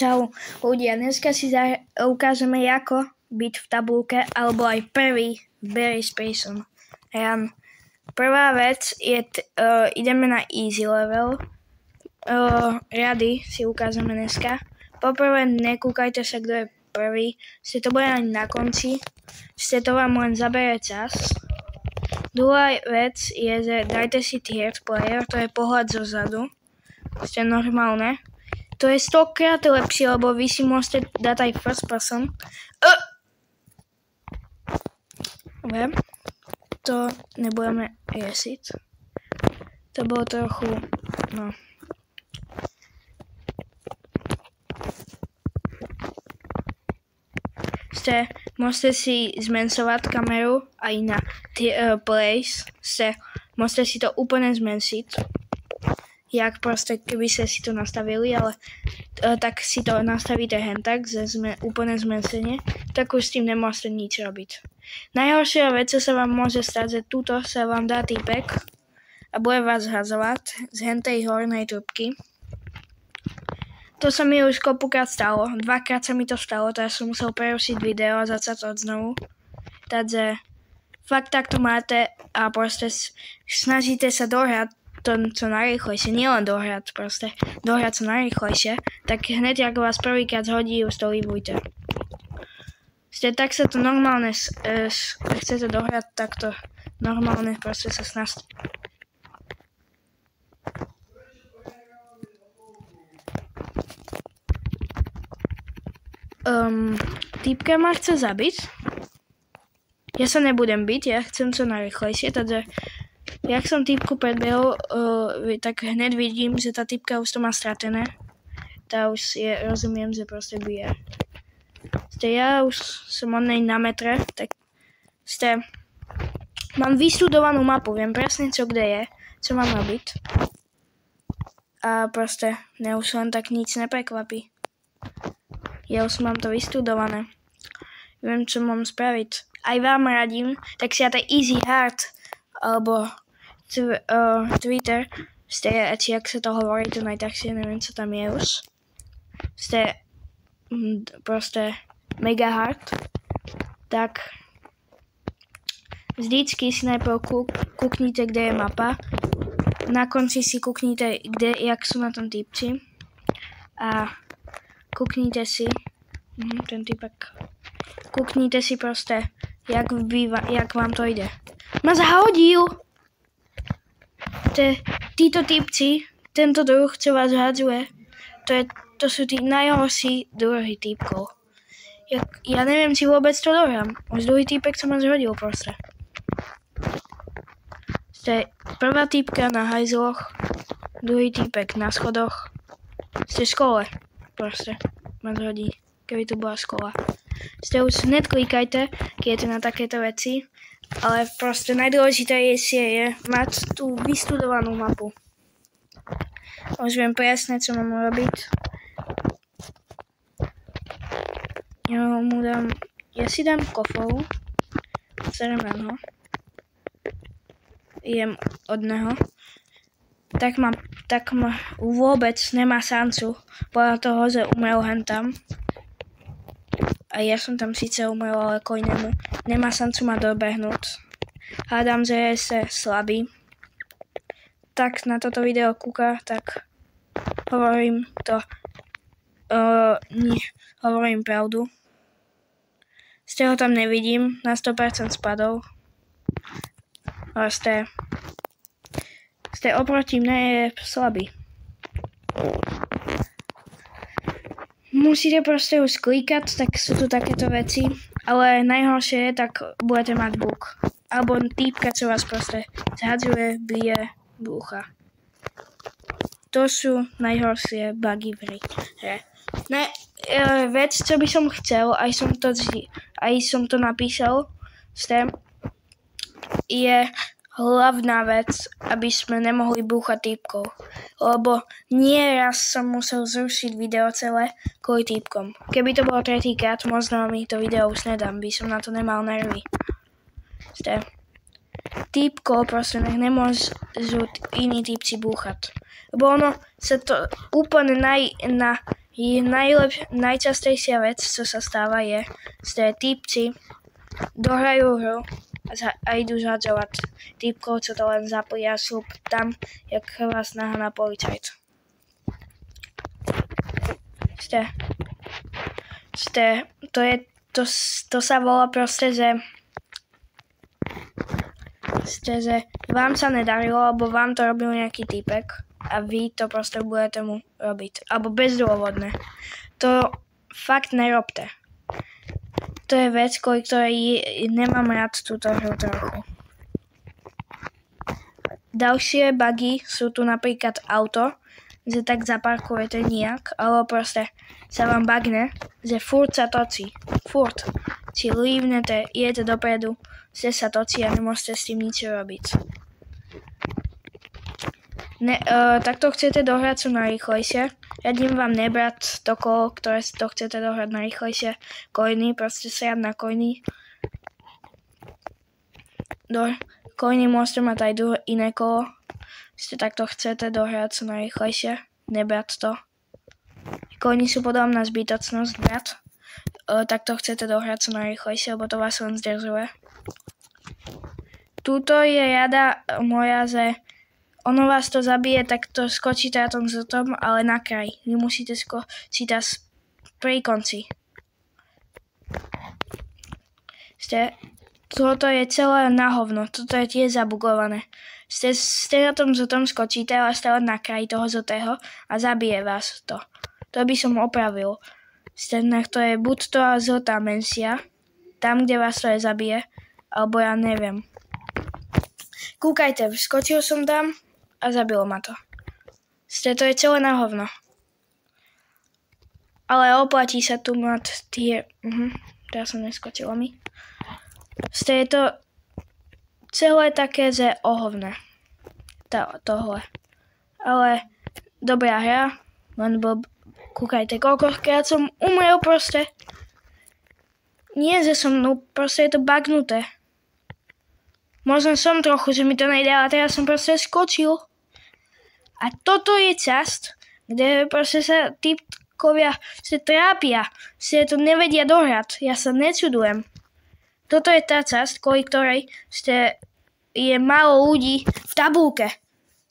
Čau ľudia, dneska si ukážeme ako byť v tabulke alebo aj prvý v Berry Space Run. Prvá vec je, ideme na easy level, riady si ukážeme dneska. Poprvé nekúkajte sa, kto je prvý, to bude ani na konci, to vám len zabere čas. Druhá vec je, že dajte si third player, to je pohľad zozadu, normálne. To je 100-krát lepšie, lebo vy si môžete dať aj first person. Dobre, to nebudeme riesiť. To bolo trochu, no. Môžete si zmensovať kameru aj na place. Môžete si to úplne zmenšiť. Jak proste, keby ste si to nastavili, ale tak si to nastavíte hentak, úplne zmensenie, tak už s tým nemôžete nič robiť. Najhoršia vec, čo sa vám môže stať, že tuto sa vám dá týpek a bude vás zhadzovať z hentej hornej trubky. To sa mi už kopukrát stalo, dvakrát sa mi to stalo, teraz som musel prerušiť video a začať odznovu. Takže fakt takto máte a proste snažíte sa dohrať to čo najrýchlejšie, nielen dohrať proste, dohrať čo najrýchlejšie, tak hneď ako vás prvýkrát zhodí, už to líbujte. Tak sa to normálne, chcete dohrať takto normálne, proste sa snažte. Týpka ma chce zabiť. Ja sa nebudem byť, ja chcem čo najrýchlejšie, takže jak som týpku predbehol, tak hneď vidím, že tá týpka už to má stratené. Tá už rozumiem, že proste bije. Ja už som od nej na metre, tak mám vystudovanú mapu, viem presne čo kde je, čo mám robiť. A proste mňa už len tak nič neprekvapí. Ja už mám to vystudované. Viem, čo mám spraviť. Aj vám radím, tak si dajte easy hard, alebo Twitter, či jak sa to hovorí, to najťažšie, neviem, čo tam je už. Proste mega hard. Tak vždycky si najprv kúknite, kde je mapa. Na konci si kúknite, jak sú na tom týpci. A kúknite si, ten týpek. Kúknite si proste, jak vám to ide. Ma zahodil! Títo týpci, tento druh, čo vás hadzuje, to sú tí najhorší druhy týpkov. Ja neviem, či vôbec to dohrám. Už druhý týpek sa ma zhodil proste. Prvá týpka na hajzloch, druhý týpek na schodoch. V škole proste ma zhodí, keby tu bola škola. Už hned klikajte, keď je na takéto veci. Ale proste najdôležitejšie je mať tú vystudovanú mapu. Už viem presne, čo mám robiť. Ja si dám kofolu. Serem na ho. Idem od neho. Tak ma vôbec nemá šancu. Podľa toho, že umrel hentam. A ja som tam síce umrel, ale kvôli nemu nemá šancu ma dobehnúť. Hádam, že je slabý. Tak na toto video kúka, tak hovorím to. Hovorím pravdu. Ho tam nevidím, na 100% spadol. Ale oproti mne je slabý. Musíte proste už klikať, tak sú tu takéto veci, ale najhoršie je, tak budete mať bug. Alebo týpka, čo vás proste zhadzuje, bije, búcha. To sú najhoršie bugy v hre. Vec, čo by som chcel, aj som to napísal, je hlavná vec, aby sme nemohli búchať týpkov. Lebo nieraz som musel zrušiť video celé kvôli týpkom. Keby to bolo tretíkrát, možno mi to video už nedám, by som na to nemal nervy. Týpkov proste nemôžu iní týpci búchať. Lebo ono sa to úplne Najčastejšia vec, co sa stáva, je, že týpci dohrajú hru a idú zhadzovať týpkov, co to len zapojí a sú tam, jak krvá snaha na policajt. To sa volá proste, že vám sa nedarilo, alebo vám to robil nejaký týpek a vy to proste budete mu robiť. Alebo bezdôvodné. To fakt nerobte. To je vec, kvôli ktorej nemám rád túto hru trochu. Ďalšie bugy sú tu napríklad auto, že tak zaparkujete nijak, alebo proste sa vám bugne, že furt sa točí. Furt. Si lívnete, idete dopredu, že sa točí a nemôžete s tým nič robiť. Takto chcete dohrať čo najrýchlejšie. Radím vám nebrať to kolo, ktoré to chcete dohrať najrýchlejšie. Coiny, proste siať na coiny. Coiny môžete mať aj iné kolo. Takto chcete dohrať čo najrýchlejšie. Nebrať to. Coiny sú podľa mňa zbytočnosť brať. Takto chcete dohrať čo najrýchlejšie, lebo to vás len zdržuje. Tuto je rada moja, že ono vás to zabije, tak to skočíte na tom zrtom, ale na kraj. Vy musíte skočiť pri konci. Toto je celé na hovno. Toto je tiež zabugované. Ste na tom zrtom skočíte, ale ste len na kraji toho zrtého a zabije vás to. To by som opravil. To je buď to zrtá menšia, tam, kde vás to je zabije, alebo ja neviem. Kúkajte, skočil som tam a zabilo ma to. To je celé na hovno. Ale oplatí sa tu mať tie... Teraz som neskočila mi. Je to celé také, že ohovné. Tohle. Ale dobrá hra, len kúkajte, koľkokrát som umrel proste. Nie, že som proste je to bugnuté. Možno som trochu, že mi to nejde, ale teraz som proste skočil. A toto je časť, kde proste sa typkovia trápia, že to nevedia dohrať. Ja sa nečudujem. Toto je tá časť, kvôli ktorej je málo ľudí v tabulke.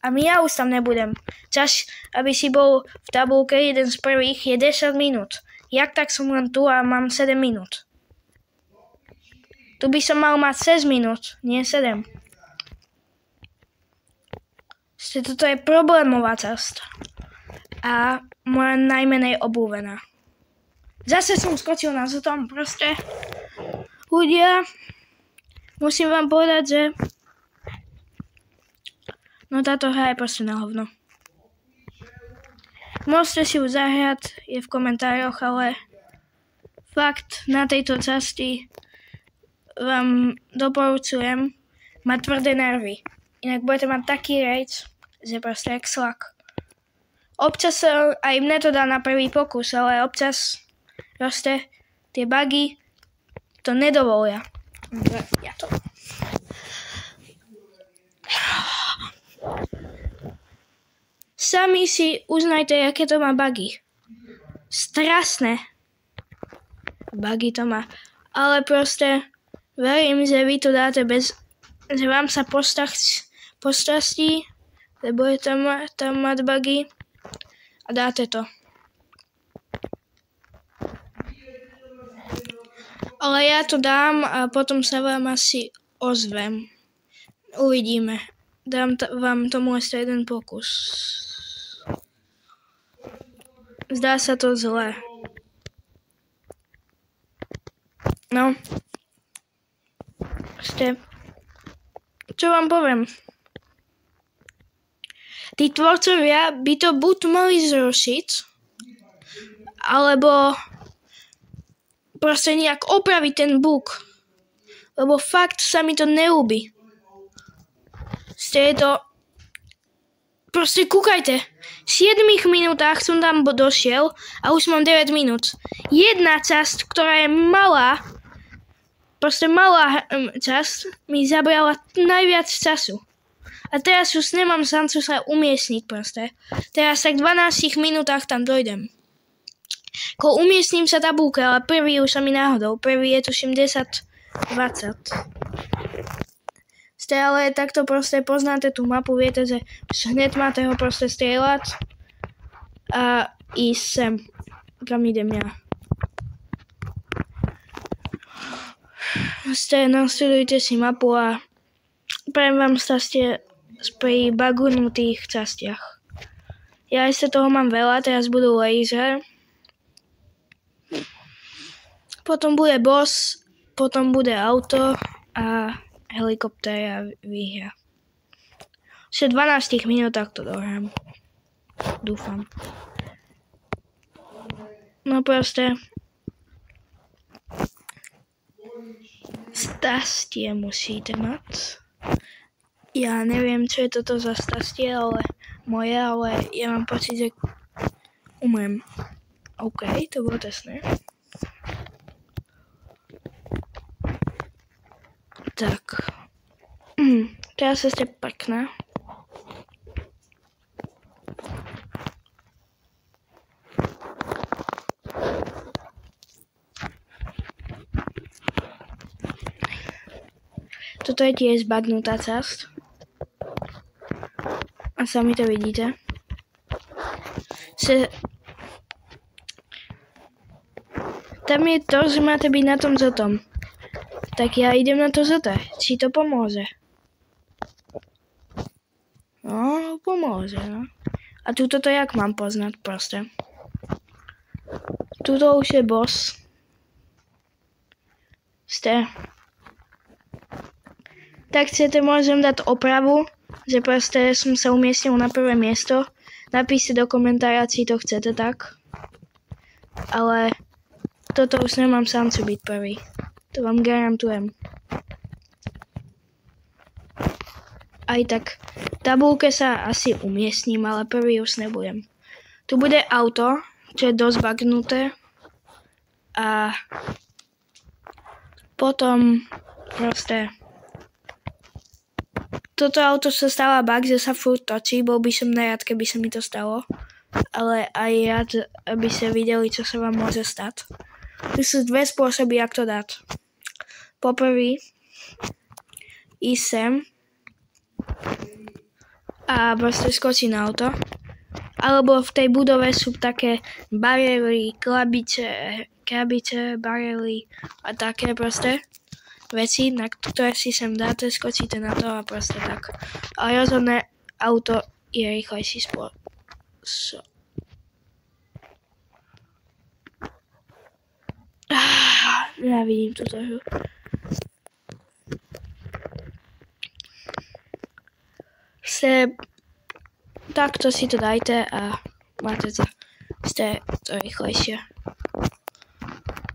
A ja už tam nebudem. Čas, aby si bol v tabulke jeden z prvých, je 10 minút. Jak tak som len tu a mám 7 minút. Tu by som mal mať 6 minút, nie 7. Toto je problémová časť. A moja najmenej obľúbená. Zase som skočil na zrtom, proste. Ľudia, musím vám povedať, že táto hra je proste na hovno. Môžete si ju zahrať, je v komentároch, ale fakt na tejto časti vám doporučujem mať tvrdé nervy. Inak budete mať taký rage, že proste jak slak. Občas aj mne to dá na prvý pokus, ale občas proste tie bugy to nedovolia. Ja to... Sami si uznajte, aké to má bugy. Strasné bugy to má. Ale proste verím, že vy to dáte že vám sa postrastí, že budete tam mať bugy a dáte to. Ale ja to dám a potom sa vám asi ozvem. Uvidíme. Dám vám tomu ešte jeden pokus. Zdá sa to zle. No. Čo vám poviem? Tí tvorcovia by to buď mali zrušiť, alebo proste nejak opraviť ten bug. Lebo fakt sa mi to neľúbi. Je to... Proste kúkajte. V 7 minútach som tam došiel a už mám 9 minút. Jedna časť, ktorá je malá, proste malá časť, mi zabrala najviac času. A teraz už nemám šancu sa umiestniť proste. Teraz tak v 12 minútach tam dojdem. Umiestním sa tabulke, ale prvý už sa mi náhodou. Prvý je tuším 10, 20. Ale takto proste poznáte tú mapu, viete, že hneď máte ho proste strieľať a ísť sem, kam idem ja. Nastudujte si mapu a prajem vám šťastie pri bagunutých častiach. Ja ešte toho mám veľa, teraz budú laser. Potom bude boss, potom bude auto a helikoptér a výhra. Ešte 12 minútach to dohrám. Dúfam. No proste šťastie musíte mať. Ja neviem, čo je toto za šťastie, ale ja mám pocit, že umrem. OK, to bolo tesné. Tak. Teraz ešte pekná. Toto je tiež zbagnutá časť. A sami to vidíte. Tam je to, že máte byť na tom zotom. Tak ja idem na to zote. Či to pomôže? No, pomôže, no. A túto to jak mám poznať proste? Tuto už je boss. Tak chcete, môžem dať opravu, že proste som sa umiestnil na prvé miesto. Napíšte do komentára, či to chcete tak. Ale toto už nemám šancu byť prvý. To vám garantujem. Aj tak v tabulke sa asi umiestním, ale prvý už nebudem. Tu bude auto, čo je dosť bagnuté. A potom proste toto auto sa stáva bug, že sa furt točí, bol by som najrád, keby sa mi to stalo. Ale aj rád, aby ste videli, čo sa vám môže stať. Tu sú dve spôsoby, jak to dať. Poprvý, ísť sem a proste skočiť na auto. Alebo v tej budove sú také bariéry, krabice, bariéry a také proste veci, na ktoré si sem dáte, skočíte na to a proste tak. A rozhodne auto je rýchlejší spôsob. Ja vidím túto hru. Takto si to dajte a máte to rýchlejšie.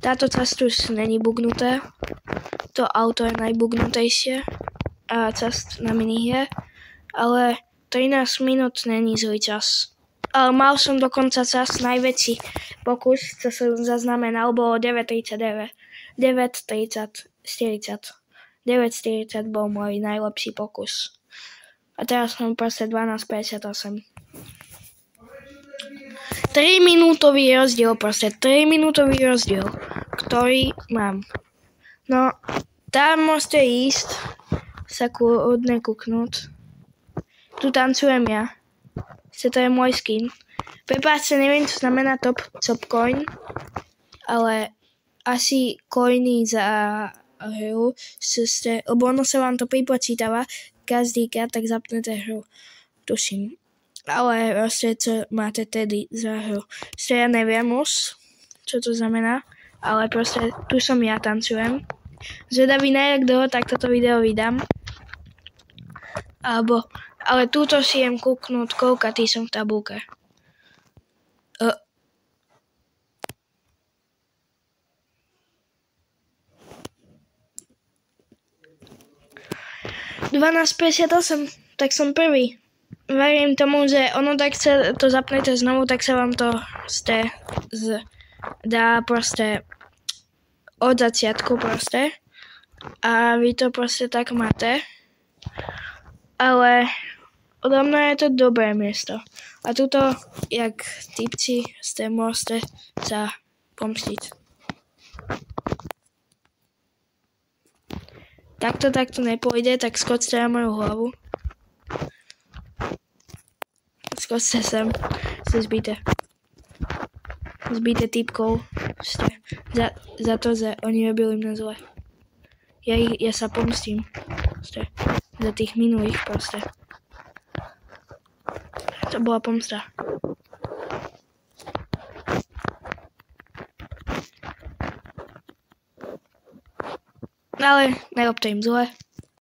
Táto časť už není bugnuté. To auto je najbugnutejšie a časť na minihre, ale 13 minút není zlý čas. Ale mal som dokonca čas najväčší pokus, čo som zaznamenal, bolo 9:39. 9:40 bol môj najlepší pokus. A teraz mám proste 12:58. 3-minútový rozdiel, ktorý mám. No, tam môžete ísť, sa kľudne kúknúť. Tu tancujem ja. To je môj skin. Prepáčte, neviem, čo znamená top coin, ale asi coiny za hru, lebo ono sa vám to pripočítava každýkrát, tak zapnete hru. Tuším. Ale proste, čo máte tedy za hru. Ja neviem už, čo to znamená, ale proste tu som ja, tancujem. Zvedavý na jak dlho, tak toto video vydám. Ale túto si jem kúknúť, koľkatý som v tabulke. 12:58, tak som prvý. Verím tomu, že ono tak sa to zapnete znovu, tak sa vám to dá proste od začiatku proste. A vy to proste tak máte. Ale odo mňa je to dobré miesto. A tuto, jak typci, môžete sa pomstiť. Takto nepôjde, tak skočte na moju hlavu. Skočte sem. Ste zbité. Zbité typkou. Ste. Za to, že oni robili mne zle. Ja sa pomstím. Ste. Za tých minulých proste. To bola pomsta. Ale nerobte im zle.